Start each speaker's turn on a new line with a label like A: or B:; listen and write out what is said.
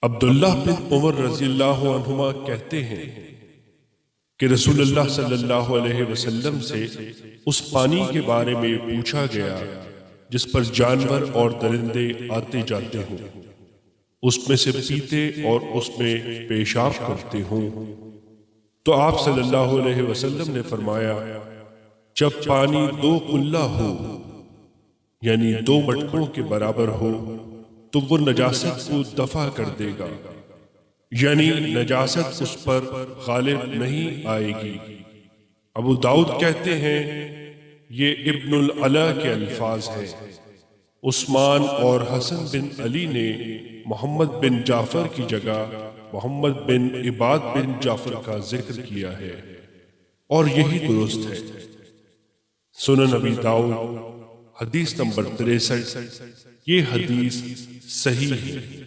A: عبداللہ بن عمر رضی اللہ عنہما کہتے ہیں کہ رسول اللہ صلی اللہ علیہ وسلم سے اس پانی کے بارے میں پوچھا گیا جس پر جانور اور درندے آتے جاتے ہوں، اس میں سے پیتے اور اس میں پیشاب کرتے ہوں، تو آپ صلی اللہ علیہ وسلم نے فرمایا، جب پانی 2 قلہ ہو یعنی 2 مٹکوں کے برابر ہو تو وہ نجاست کو دفع کر دے گا، یعنی نجاست اس پر غالب نہیں آئے گی۔ ابو داؤد کہتے ہیں یہ ابن العلا کے الفاظ ہیں۔ عثمان اور حسن بن علی نے محمد بن جعفر کی جگہ محمد بن عباد بن جعفر کا ذکر کیا ہے، اور یہی درست ہے۔ سنن ابی داؤد حدیث نمبر 63۔ یہ حدیث صحیح ہے۔